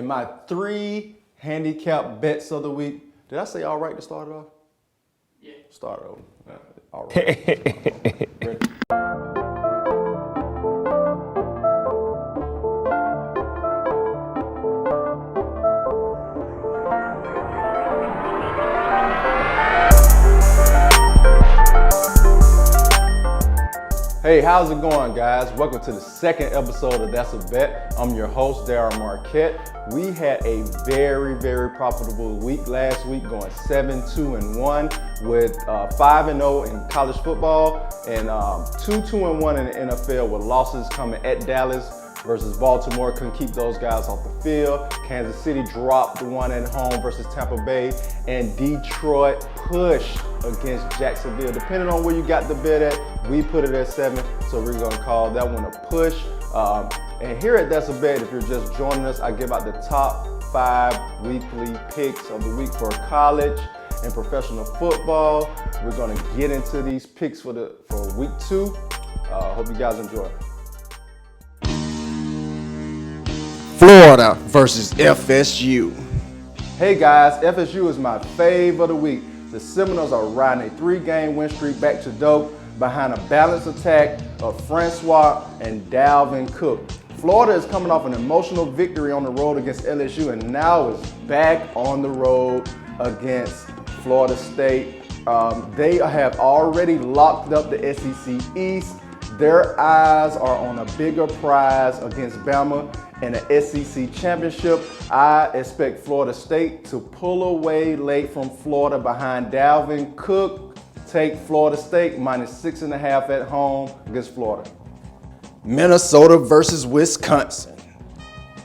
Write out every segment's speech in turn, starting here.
And my 3 handicap bets of the week. Did I say all right to start it off? Yeah. Start over. All right. Ready? Hey, how's it going, guys? Welcome to the second episode of That's a Bet. I'm your host, Darren Marquette. We had a very profitable week last week, going 7-2-1 with 5-0 in college football and 2-2-1 in the NFL with losses coming at Dallas versus Baltimore. Couldn't keep those guys off the field. Kansas City dropped the one at home versus Tampa Bay, and Detroit pushed against Jacksonville. Depending on where you got the bet at, we put it at 7, so we're gonna call that one a push. And here at That's a Bet, if you're just joining us, I give out the top 5 weekly picks of the week for college and professional football. We're gonna get into these picks for week 2. Hope you guys enjoy. Florida versus FSU. Hey guys, FSU is my fave of the week. The Seminoles are riding a 3-game win streak back to dope behind a balanced attack of Francois and Dalvin Cook. Florida is coming off an emotional victory on the road against LSU and now is back on the road against Florida State. They have already locked up the SEC East. Their eyes are on a bigger prize against Bama in the SEC championship. I expect Florida State to pull away late from Florida behind Dalvin Cook. Take Florida State -6.5 at home against Florida. Minnesota versus Wisconsin.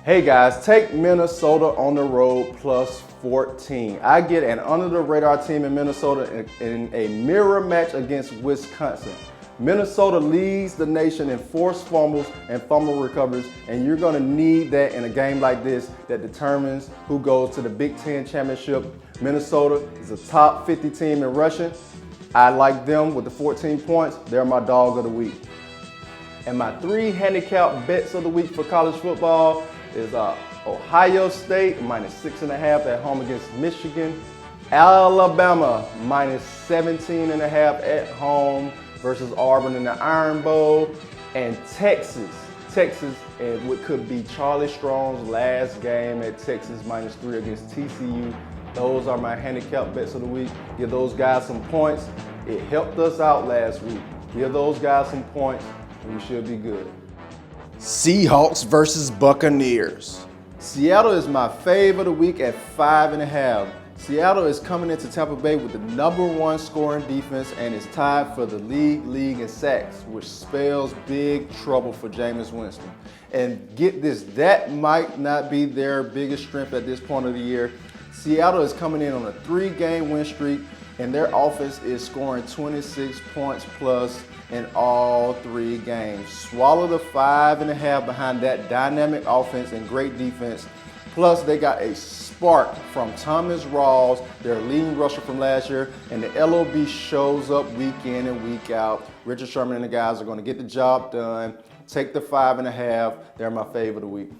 Hey guys, take Minnesota on the road +14. I get an under-the-radar team in Minnesota in a mirror match against Wisconsin. Minnesota leads the nation in forced fumbles and fumble recoveries, and you're going to need that in a game like this that determines who goes to the Big Ten championship. Minnesota is a top 50 team in rushing. I like them with the 14 points. They're my dog of the week. And my 3 handicap bets of the week for college football is Ohio State -6.5 at home against Michigan, Alabama -17.5 at home versus Auburn in the Iron Bowl, and Texas and what could be Charlie Strong's last game at Texas -3 against TCU. Those are my handicap bets of the week. Give those guys some points. It helped us out last week. Give those guys some points and we should be good. Seahawks versus Buccaneers. Seattle is my fave of the week at 5.5. Seattle is coming into Tampa Bay with the #1 scoring defense and is tied for the league in sacks, which spells big trouble for Jameis Winston. And get this, that might not be their biggest strength at this point of the year. Seattle is coming in on a 3-game win streak, and their offense is scoring 26 points plus in all 3 games. Swallow the 5.5 behind that dynamic offense and great defense. Plus, they got a spark from Thomas Rawls, their leading rusher from last year, and the LOB shows up week in and week out. Richard Sherman and the guys are going to get the job done. Take the 5.5. They're my fave of the week.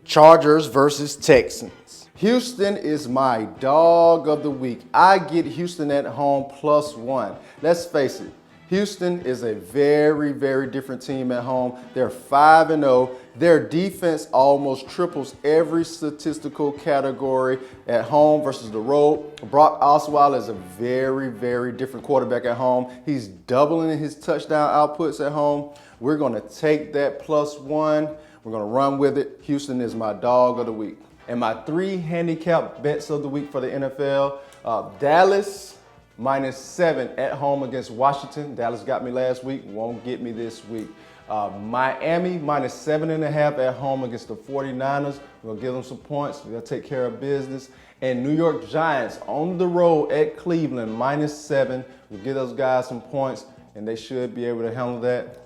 Chargers versus Texans. Houston is my dog of the week. I get Houston at home +1. Let's face it, Houston is a very different team at home. They're 5-0. Their defense almost triples every statistical category at home versus the road. Brock Osweiler is a very different quarterback at home. He's doubling his touchdown outputs at home. We're going to take that +1. We're going to run with it. Houston is my dog of the week. And my 3 handicap bets of the week for the NFL, Dallas -7 at home against Washington. Dallas got me last week, won't get me this week. Miami -7.5 at home against the 49ers. We'll give them some points. They'll take care of business. And New York Giants on the road at Cleveland -7. We'll give those guys some points, and they should be able to handle that.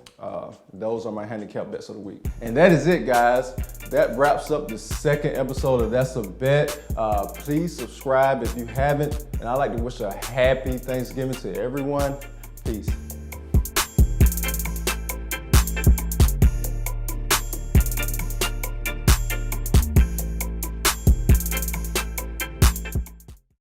Those are my handicap bets of the week. And that is it, guys. That wraps up the second episode of That's a Bet. Please subscribe if you haven't. And I'd like to wish a happy Thanksgiving to everyone. Peace.